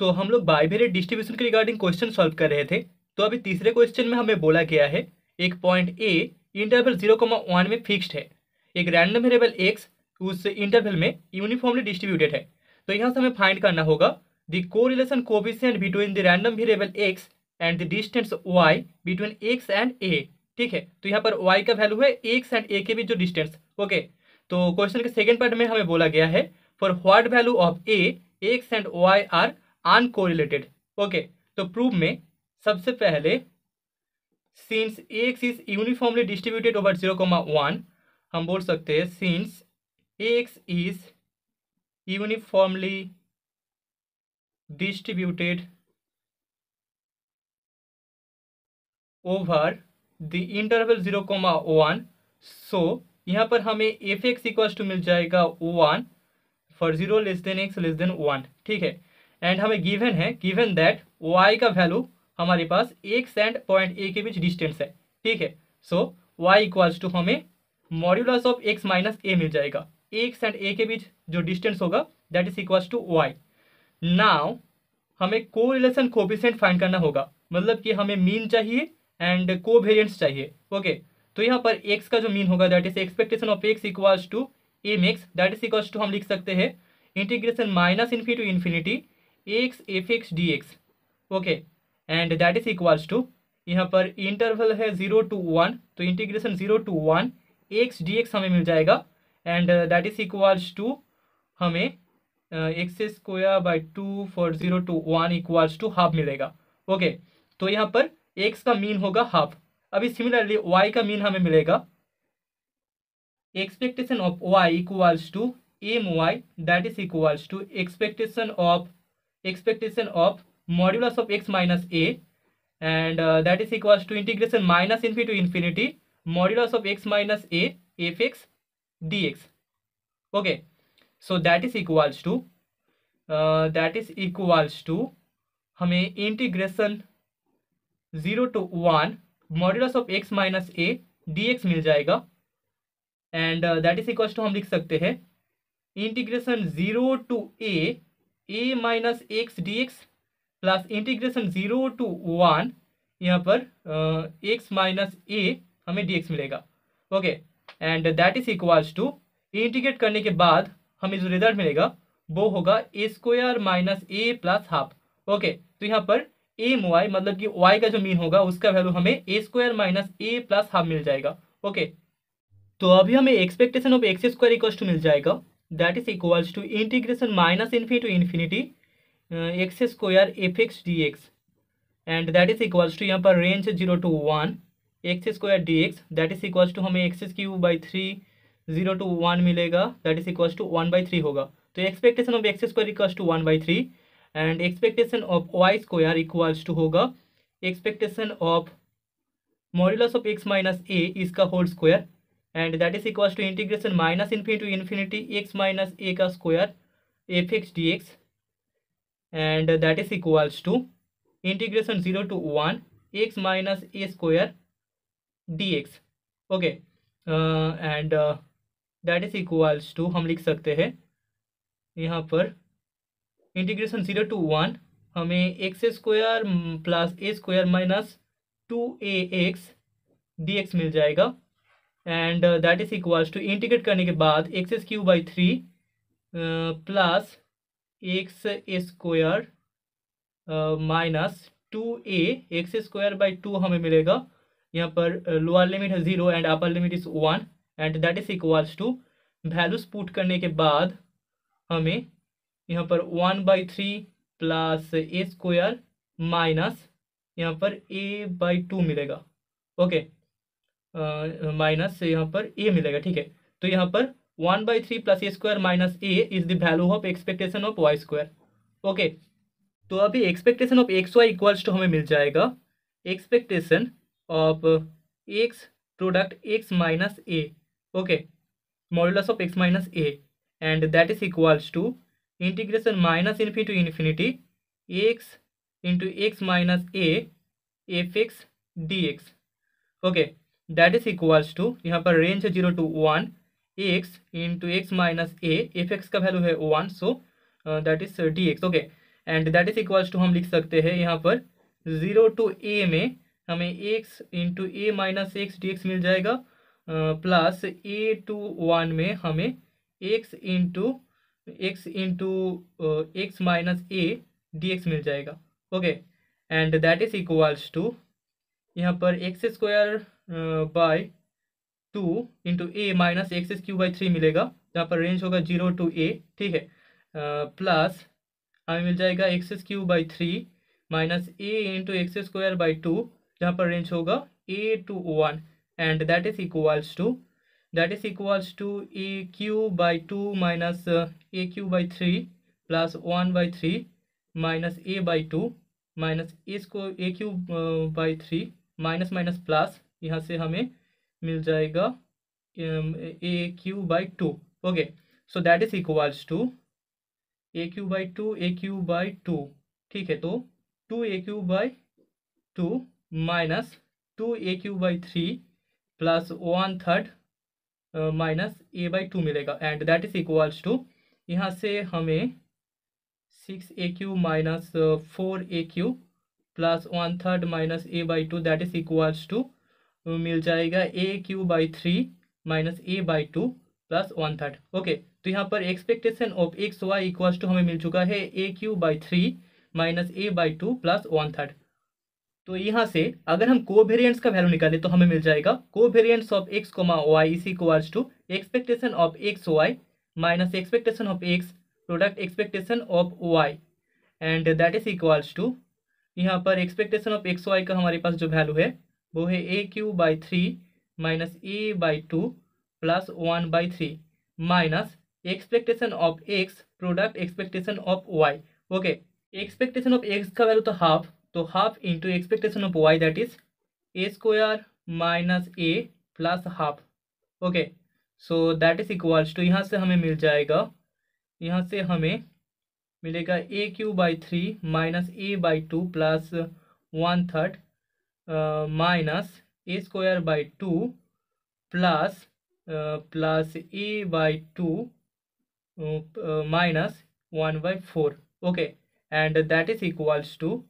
तो हम लोग बाइवेरिएट डिस्ट्रीब्यूशन के रिगार्डिंग क्वेश्चन सॉल्व कर रहे थे। तो अभी तीसरे क्वेश्चन में हमें बोला गया है एक पॉइंट ए इंटरवल 0,1 में फिक्स्ड है, एक रैंडम वेरिएबल एक्स उस इंटरवल में यूनिफॉर्मली डिस्ट्रीब्यूटेड है। तो यहाँ से हमें फाइंड करना होगा the correlation coefficient between the random variable X and the distance Y between X and A. ठीक है, तो यहाँ पर वाई का वैल्यू है एक्स एंड ए के बीच जो डिस्टेंस। ओके, तो क्वेश्चन के सेकेंड पार्ट में हमें बोला गया है for what value of a x and Y are uncorrelated. Okay, तो प्रूफ में सबसे पहले since x is uniformly distributed over 0,1 हम बोल सकते हैं since x is uniformly distributed over the interval 0,1, so यहाँ पर हमें एफ एक्स इक्वल्स टू मिल जाएगा 1 for 0 less than x less then 1। ठीक है, एंड हमें गिवन है गिवन दैट y का वैल्यू हमारे पास x एंड पॉइंट ए के बीच डिस्टेंस है। ठीक है, सो y इक्वल्स टू हमें modulus of x minus a मिल जाएगा। x एंड a के बीच जो डिस्टेंस होगा that is equals to y। Now हमें कोरिलेशन कोएफिशिएंट फाइंड करना होगा, मतलब कि हमें मीन चाहिए एंड कोवेरिएंस चाहिए। ओके, तो यहाँ पर x का जो मीन होगा that is expectation of x equals to M X, that is equals to हम लिख सकते हैं integration minus infinity to infinity X F x D x. Okay, and that is equals to यहाँ पर interval है 0 to 1, तो integration 0 to 1 X D X हमें मिल जाएगा, and that is equals to हमें x square by 2 for 0 to 1 equals to half मिलेगा। Okay, तो यहाँ पर एक्स का मीन होगा हाफ। अभी सिमिलरली वाई का मीन हमें मिलेगा expectation of Y equals to M Y, that is equals to expectation of modulus of x minus A, and that is equals to integration minus infinity to infinity modulus of x minus A F x D x. Okay, so that is equals to हमें integration 0 to 1 modulus of x minus A D X मिल जाएगा, and that is equals to हम लिख सकते हैं integration 0 to a minus x D x plus integration 0 to 1 यहाँ पर x minus ए हमें डी एक्स मिलेगा। Okay, and that is equals to integrate करने के बाद हमें जो रिजल्ट मिलेगा वो होगा a square minus A plus half. Okay, तो यहाँ पर एम वाई मतलब कि y का जो मीन होगा उसका वैल्यू हमें A square minus A plus half मिल जाएगा। ओके, तो अभी हमें expectation of X square equals to मिल जाएगा, that is equals to integration minus infinity to infinity X square F x D X, and that is equals to यहाँ पर range 0 to 1 X square D X, that is equals to हमें X cube by 3 0 to 1 मिलेगा, that is equals to 1/3 होगा। तो expectation of X square equals to 1/3 and expectation of Y square equals to होगा expectation of modulus of x minus A इसका whole square, and that is equals to integration minus infinity to infinity X minus A का square F x D X, and that is equals to integration 0 to 1 x minus a square dx। Okay, and that is equals to हम लिख सकते हैं यहाँ पर integration 0 to 1 हमें x square plus ए square minus 2ax dx मिल जाएगा, and that is equals to integrate करने के बाद x cube by 3 plus x square minus 2a x square by 2 हमें मिलेगा। यहाँ पर लोअर लिमिट है 0 and upper limit is 1, and that is equals to values put करने के बाद हमें यहाँ पर 1/3 प्लस ए स्क्वायर माइनस यहाँ पर a/2 मिलेगा। ओके, माइनस यहाँ पर a मिलेगा। ठीक है, तो यहाँ पर 1/3 plus A square minus a is the value of expectation of Y square. Okay, तो अभी expectation of x Y equals to हमें मिल जाएगा expectation of x product x minus a, okay, modulus of x minus A, and that is equals to integration minus infinity to infinity x into x minus A F x D x. Okay, that is equals to यहाँ पर range है 0 to 1 x into x minus A, F x का value है 1, so that is d x. Okay, and that is equals to हम लिख सकते हैं यहाँ पर 0 to a में हमें x into A minus x D X मिल जाएगा, प्लस a to 1 में हमें x into x minus A D X मिल जाएगा। Okay, and that is equals to यहाँ पर X square by 2 into A minus X cube by 3 मिलेगा, जहाँ पर रेंज होगा 0 to a, ठीक है, प्लस हमें मिल जाएगा X cube by 3 minus A into X square by 2, जहाँ पर रेंज होगा a to 1, and that is equals to A cube by 2 minus A cube by 3 plus 1 by 3 minus A by 2 minus A cube by 3 minus minus plus, यहाँ से हमें मिल जाएगा A cube by 2। Okay, so that is equals to A cube by 2, ठीक है, तो 2 A cube by 2 minus 2 A cube by 3 plus 1/3 minus A by 2 मिलेगा, and that is equals to यहाँ से हमें 6 A cube minus 4 A cube plus 1/3 minus A by 2, that is equals to मिल जाएगा A cube by 3 minus A by 2 plus 1/3। Okay, तो यहाँ पर expectation of x Y equals to हमें मिल चुका है A cube by 3 minus A by 2 plus 1/3। तो यहाँ से अगर हम कोवेरिएंट्स का वैल्यू निकालें तो हमें मिल जाएगा covariance of X comma Y is equals to expectation of x Y minus expectation of x product expectation of Y, and that is equals to यहाँ पर एक्सपेक्टेशन ऑफ एक्स वाई का हमारे पास जो वैल्यू है वो है A cube by 3 minus A by 2 plus 1 by 3 minus expectation of x product expectation of Y. Okay, expectation of X का value तो half into expectation of Y, that is A square minus A plus half. Okay, so that is equals to यहाँ से हमें मिल जाएगा, यहाँ से हमें मिलेगा A cube by 3 minus A by 2 plus 1/3 minus A square by 2 plus A by 2 minus 1/4। Okay, and that is equals to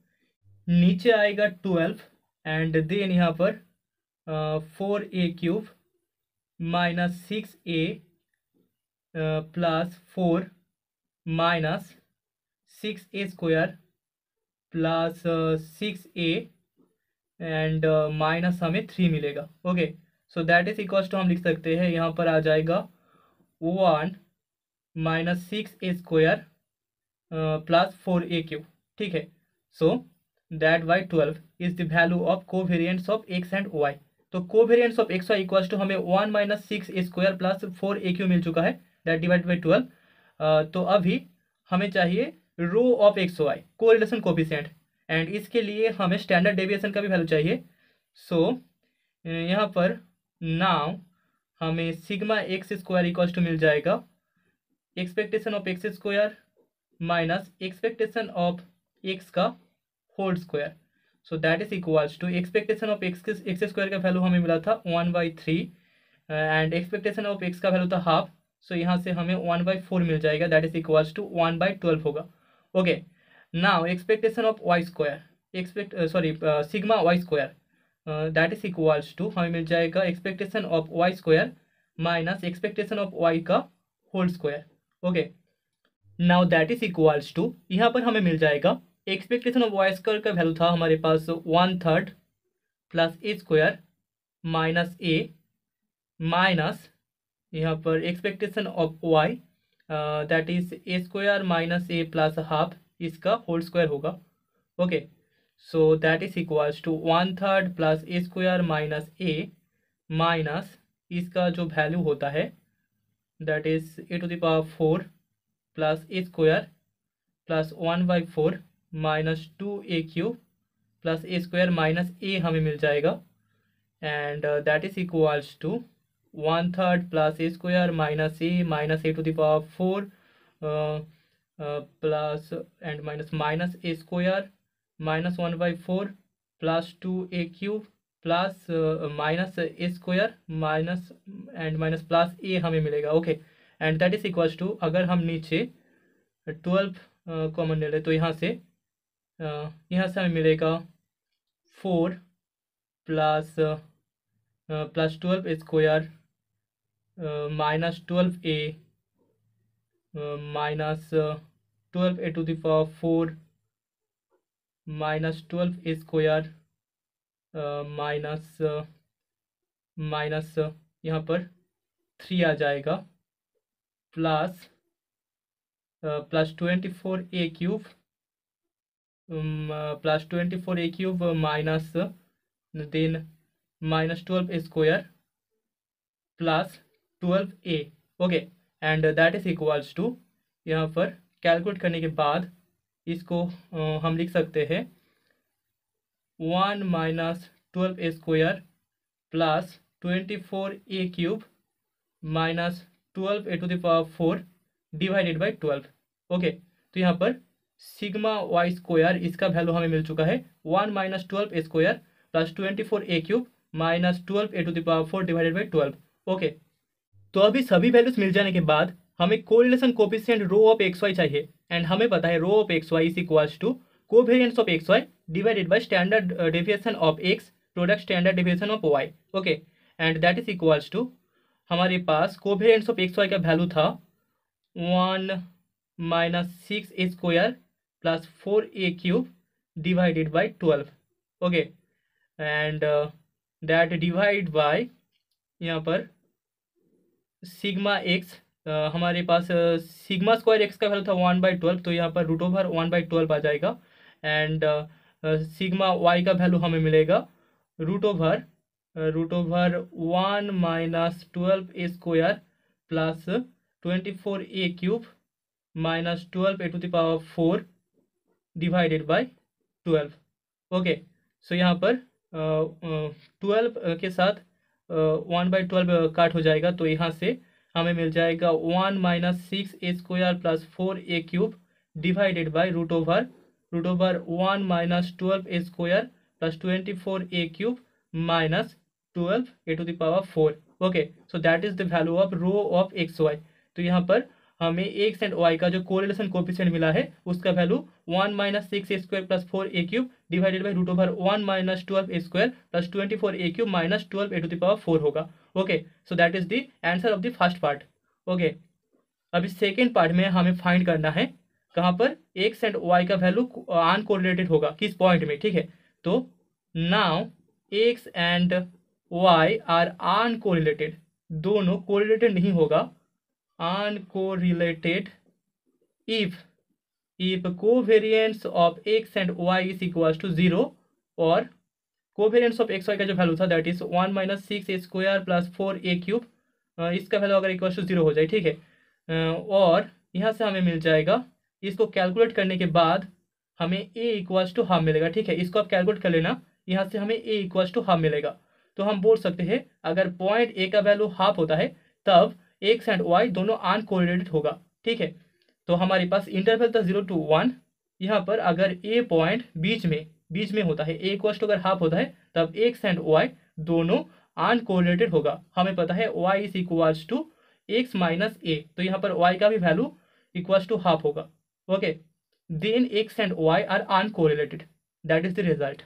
नीचे आएगा 12, एंड देन यहाँ पर 4 A cube minus 6 A plus 4 minus 6 A square plus 6 A and minus हमें 3 मिलेगा। Okay, so that is equals to हम लिख सकते हैं, यहाँ पर आ जाएगा 1 minus 6 A square plus 4 A cube, ठीक है, so that by 12 is the value of covariance of X and Y. तो covariance of x Y equals to हमें 1 minus 6 A square plus 4 A cube मिल चुका है, दैट डिवाइड बाई 12। तो अभी हमें चाहिए rho of x y correlation coefficient, and इसके लिए हमें स्टैंडर्ड डेविएशन का भी वैल्यू चाहिए। सो यहाँ पर नाउ हमें sigma X square equals to मिल जाएगा expectation of X square minus expectation of X का whole square, so that is equals to expectation of X square का वैल्यू हमें मिला था 1/3 एंड एक्सपेक्टेशन ऑफ एक्स का वैल्यू था हाफ, सो यहाँ से हमें 1/4 मिल जाएगा, दैट इज इक्वल्स टू 1/12 होगा। Okay, now expectation of Y square sigma Y square that is equals to हमें मिल जाएगा expectation of Y square minus expectation of Y का whole square. Okay, now that is equals to यहाँ पर हमें मिल जाएगा एक्सपेक्टेशन ऑफ वाई स्क्वायर का वैल्यू था हमारे पास 1/3 plus A square minus A minus यहाँ पर expectation of Y that is A square minus A plus half, इसका होल स्क्वायर होगा। Okay, so that is equals to 1/3 plus A square minus A minus इसका जो value होता है that is A to the power 4 plus A square plus 1/4 minus 2 A cube plus A square minus ए हमें मिल जाएगा, and that is equals to 1/3 plus A square minus A to the power 4 plus and minus A square minus 1/4 plus 2 A cube plus minus A square minus plus a हमें मिलेगा। Okay, and that is equals to अगर हम नीचे 12 common ले लें, तो यहाँ से हमें मिलेगा 4 plus 12 square -12a -12a⁴ -12a² minus यहाँ पर 3 आ जाएगा plus 24a³ minus then -12a² plus 12a। Okay, and that is equals to, यहाँ पर कैलकुलेट करने के बाद इसको हम लिख सकते हैं 1 - 12a² plus 24a³ minus 12a⁴ divided by 12। Okay, तो यहाँ पर सिग्मा वाई स्क्वायर इसका वैल्यू हमें मिल चुका है 1 - 12a² plus 24a³ minus 12a⁴ divided by 12। Okay, तो अभी सभी वैल्यूज मिल जाने के बाद हमें correlation coefficient rho of x y चाहिए, एंड हमें पता है rho of x y is equals to covariance of x y divided by standard deviation of x product standard deviation of Y. Okay, and that is equals to, हमारे पास covariance of x y का value था 1 - 6a² plus 4a³ divided by 12। Okay, and that divide by यहाँ पर sigma x, हमारे पास sigma square x का value था 1/12, तो यहाँ पर √1/12 आ जाएगा, एंड सिग्मा वाई का वैल्यू हमें मिलेगा √1 - 12a² plus 24a³ minus 12a⁴ divided by 12। Okay, सो यहाँ पर 12 के साथ 1/12 काट हो जाएगा, तो यहाँ से हमें मिल जाएगा 1 - 6a² plus 4a³ divided by √1 - 12a² plus 24a³ minus 12a⁴। Okay, so that is the value of rho of x y. तो यहाँ पर हमें एक्स एंड वाई का जो कोरिलेशन कोफिशिएंट मिला है उसका value 1 - 6a² plus 4a³ divided by √1 - 12a² plus 24a³ minus 12a⁴ होगा। Okay, so that is the answer of the first part. Okay, अभी सेकेंड पार्ट में हमें फाइंड करना है कहाँ पर एक्स एंड वाई का वैल्यू अनकोरिलेटेड होगा, किस पॉइंट में। ठीक है, तो now x and Y are uncorrelated, दोनों कोरिलेटेड नहीं होगा, uncorrelated if covariance of x and y is equals to 0, और covariance of x y का जो वैल्यू था that is 1 - 6a² plus 4a³, इसका वैल्यू अगर इक्वल्स टू 0 हो जाए। ठीक है, और यहाँ से हमें मिल जाएगा, इसको कैलकुलेट करने के बाद हमें a इक्वल्स टू हाफ मिलेगा। ठीक है, इसको आप कैलकुलेट कर लेना, यहाँ से हमें a इक्वल्स टू हाफ मिलेगा। तो हम बोल सकते हैं अगर पॉइंट a का वैल्यू हाफ होता है तब एक्स एंड वाई दोनों अनकोरिलेटेड होगा। ठीक है, तो हमारे पास इंटरवल था 0 to 1, यहाँ पर अगर ए पॉइंट बीच में होता है, ए इक्वल्स टू अगर हाफ होता है तब एक्स एंड वाई दोनों अनकोरिलेटेड होगा। हमें पता है Y is equals to X minus A, तो यहाँ पर वाई का भी वैल्यू इक्वल्स टू हाफ होगा। Okay, then X and Y are uncorrelated, that is the result.